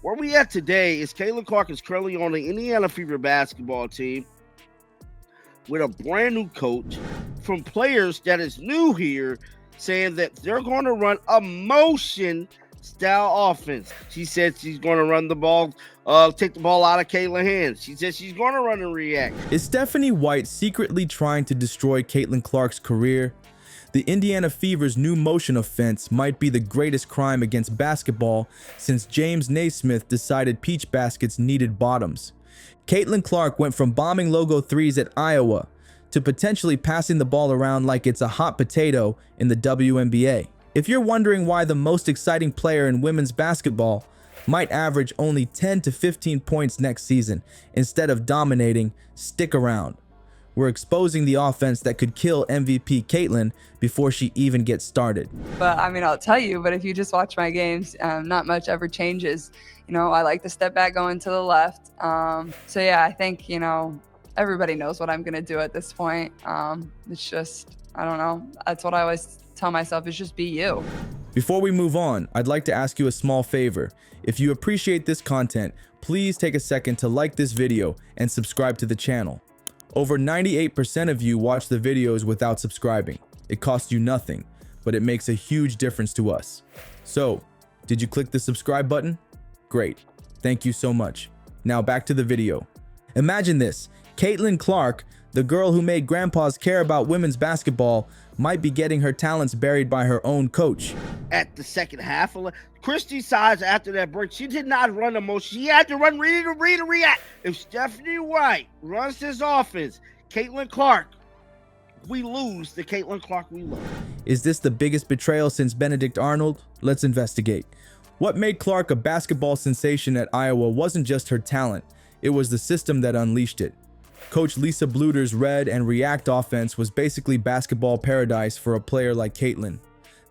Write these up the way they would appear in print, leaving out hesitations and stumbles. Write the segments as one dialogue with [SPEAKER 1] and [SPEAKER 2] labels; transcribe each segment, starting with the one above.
[SPEAKER 1] Where we at today is Caitlin Clark is currently on the Indiana Fever basketball team with a brand new coach from players that is new here, saying that they're going to run a motion style offense. She said she's going to run the ball, take the ball out of Caitlin's hands. She said she's going to run and react.
[SPEAKER 2] Is Stephanie White secretly trying to destroy Caitlin Clark's career? The Indiana Fever's new motion offense might be the greatest crime against basketball since James Naismith decided peach baskets needed bottoms. Caitlin Clark went from bombing logo threes at Iowa to potentially passing the ball around like it's a hot potato in the WNBA. If you're wondering why the most exciting player in women's basketball might average only 10 to 15 points next season instead of dominating, stick around. We're exposing the offense that could kill MVP Caitlin before she even gets started.
[SPEAKER 3] But I mean, I'll tell you, but if you just watch my games, not much ever changes. You know, I like to step back going to the left. So yeah, I think, you know, everybody knows what I'm going to do at this point. It's just, I don't know. That's what I always tell myself, is just be you.
[SPEAKER 2] Before we move on, I'd like to ask you a small favor. If you appreciate this content, please take a second to like this video and subscribe to the channel. Over 98% of you watch the videos without subscribing. It costs you nothing, but it makes a huge difference to us. So, did you click the subscribe button? Great. Thank you so much. Now back to the video. Imagine this. Caitlin Clark, the girl who made grandpas care about women's basketball, might be getting her talents buried by her own coach.
[SPEAKER 1] At the second half, Christy decides after that break, she did not run the motion. She had to run read and react. If Stephanie White runs this offense, Caitlin Clark, we lose. The Caitlin Clark we love.
[SPEAKER 2] Is this the biggest betrayal since Benedict Arnold? Let's investigate. What made Clark a basketball sensation at Iowa wasn't just her talent. It was the system that unleashed it. Coach Lisa Bluder's read and react offense was basically basketball paradise for a player like Caitlin.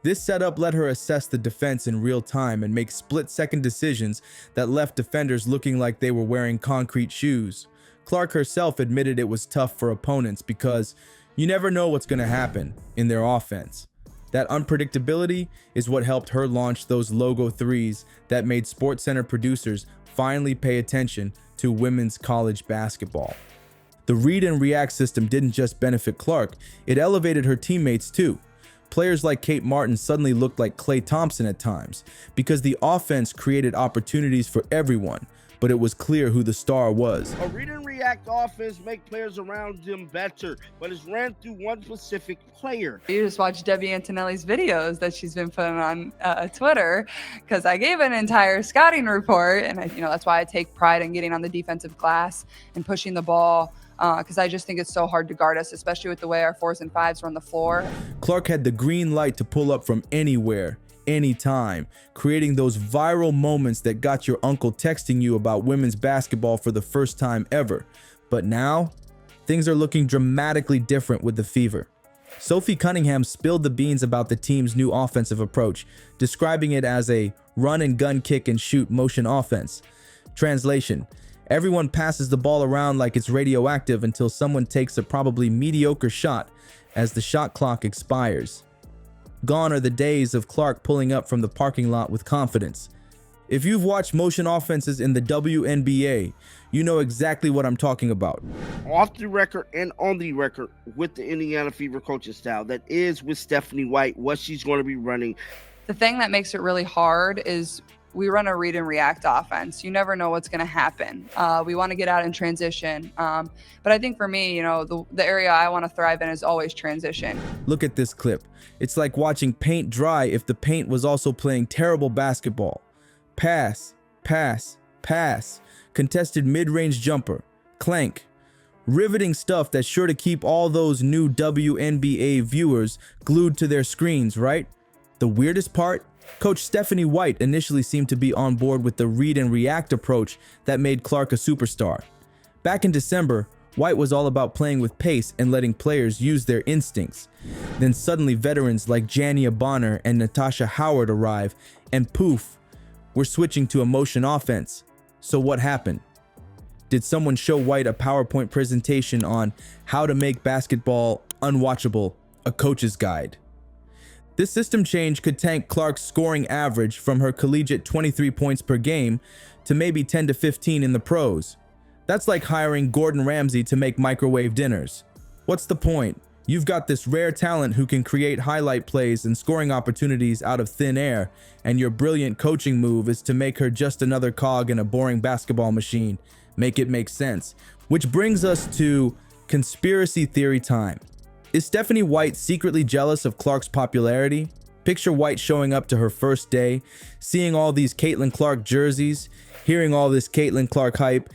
[SPEAKER 2] This setup let her assess the defense in real time and make split-second decisions that left defenders looking like they were wearing concrete shoes. Clark herself admitted it was tough for opponents because you never know what's going to happen in their offense. That unpredictability is what helped her launch those logo threes that made SportsCenter producers finally pay attention to women's college basketball. The read and react system didn't just benefit Clark, it elevated her teammates too. Players like Kate Martin suddenly looked like Klay Thompson at times because the offense created opportunities for everyone, but it was clear who the star was.
[SPEAKER 1] A read and react offense make players around them better, but it's ran through one specific player.
[SPEAKER 3] You just watch Debbie Antonelli's videos that she's been putting on Twitter, because I gave an entire scouting report, and that's why I take pride in getting on the defensive glass and pushing the ball. Because I just think it's so hard to guard us, especially with the way our 4s and 5s run the floor.
[SPEAKER 2] Clark had the green light to pull up from anywhere, anytime, creating those viral moments that got your uncle texting you about women's basketball for the first time ever. But now, things are looking dramatically different with the Fever. Sophie Cunningham spilled the beans about the team's new offensive approach, describing it as a run and gun kick and shoot motion offense. Translation: everyone passes the ball around like it's radioactive until someone takes a probably mediocre shot as the shot clock expires. Gone are the days of Clark pulling up from the parking lot with confidence. If you've watched motion offenses in the WNBA, you know exactly what I'm talking about.
[SPEAKER 1] Off the record and on the record with the Indiana Fever coaching style, that is with Stephanie White, what she's going to be running.
[SPEAKER 3] The thing that makes it really hard is we run a read and react offense. You never know what's going to happen. We want to get out in transition. But I think for me, the area I want to thrive in is always transition.
[SPEAKER 2] Look at this clip. It's like watching paint dry if the paint was also playing terrible basketball. Pass, pass, pass. Contested mid-range jumper. Clank. Riveting stuff that's sure to keep all those new WNBA viewers glued to their screens, right? The weirdest part? Coach Stephanie White initially seemed to be on board with the read and react approach that made Clark a superstar. Back in December, White was all about playing with pace and letting players use their instincts. Then suddenly veterans like Jania Bonner and Natasha Howard arrive, and poof, we're switching to a motion offense. So what happened? Did someone show White a PowerPoint presentation on how to make basketball unwatchable, a coach's guide? This system change could tank Clark's scoring average from her collegiate 23 points per game to maybe 10 to 15 in the pros. That's like hiring Gordon Ramsay to make microwave dinners. What's the point? You've got this rare talent who can create highlight plays and scoring opportunities out of thin air, and your brilliant coaching move is to make her just another cog in a boring basketball machine. Make it make sense. Which brings us to conspiracy theory time. Is Stephanie White secretly jealous of Clark's popularity? Picture White showing up to her first day, seeing all these Caitlin Clark jerseys, hearing all this Caitlin Clark hype,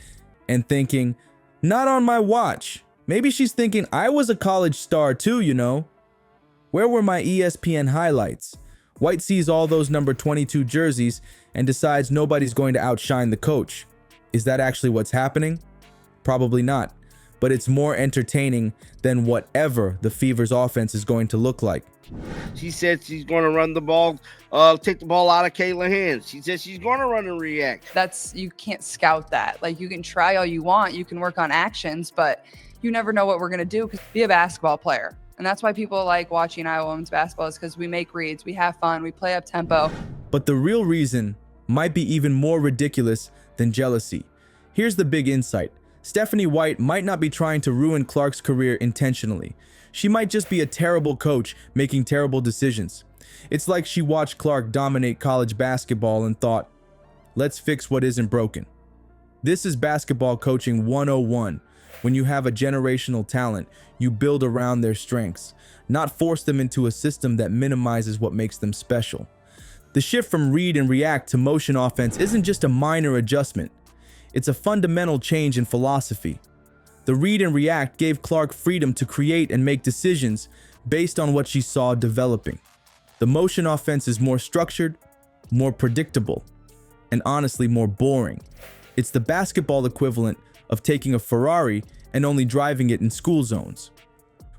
[SPEAKER 2] and thinking, not on my watch. Maybe she's thinking, I was a college star too, you know. Where were my ESPN highlights? White sees all those number 22 jerseys and decides nobody's going to outshine the coach. Is that actually what's happening? Probably not, but it's more entertaining than whatever the Fever's offense is going to look like.
[SPEAKER 1] She said she's going to run the ball, take the ball out of Kayla's hands. She said she's going to run and react.
[SPEAKER 3] You can't scout that. Like, you can try all you want, you can work on actions, but you never know what we're going to do. Be a basketball player. And that's why people like watching Iowa women's basketball, is because we make reads, we have fun, we play up tempo.
[SPEAKER 2] But the real reason might be even more ridiculous than jealousy. Here's the big insight. Stephanie White might not be trying to ruin Clark's career intentionally. She might just be a terrible coach making terrible decisions. It's like she watched Clark dominate college basketball and thought, let's fix what isn't broken. This is basketball coaching 101. When you have a generational talent, you build around their strengths, not force them into a system that minimizes what makes them special. The shift from read and react to motion offense isn't just a minor adjustment. It's a fundamental change in philosophy. The read and react gave Clark freedom to create and make decisions based on what she saw developing. The motion offense is more structured, more predictable, and honestly more boring. It's the basketball equivalent of taking a Ferrari and only driving it in school zones.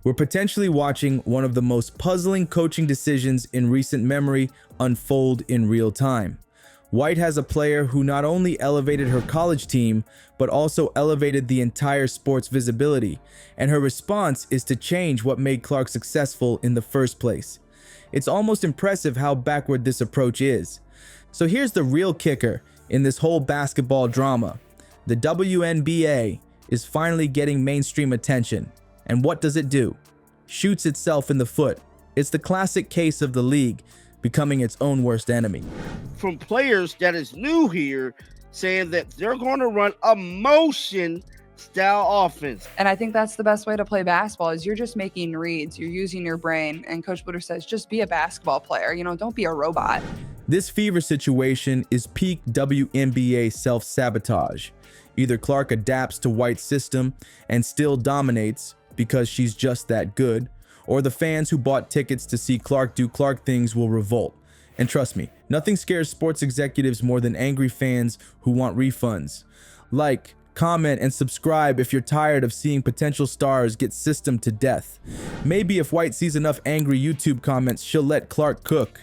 [SPEAKER 2] We're potentially watching one of the most puzzling coaching decisions in recent memory unfold in real time. White has a player who not only elevated her college team, but also elevated the entire sport's visibility, and her response is to change what made Clark successful in the first place. It's almost impressive how backward this approach is. So here's the real kicker in this whole basketball drama. The WNBA is finally getting mainstream attention. And what does it do? Shoots itself in the foot. It's the classic case of the league becoming its own worst enemy.
[SPEAKER 1] From players that is new here, saying that they're going to run a motion style offense.
[SPEAKER 3] And I think that's the best way to play basketball, is you're just making reads, you're using your brain. And Coach Butter says, just be a basketball player, don't be a robot.
[SPEAKER 2] This Fever situation is peak WNBA self-sabotage. Either Clark adapts to White's system and still dominates because she's just that good, or the fans who bought tickets to see Clark do Clark things will revolt. And trust me, nothing scares sports executives more than angry fans who want refunds. Like, comment, and subscribe if you're tired of seeing potential stars get systemed to death. Maybe if White sees enough angry YouTube comments, she'll let Clark cook.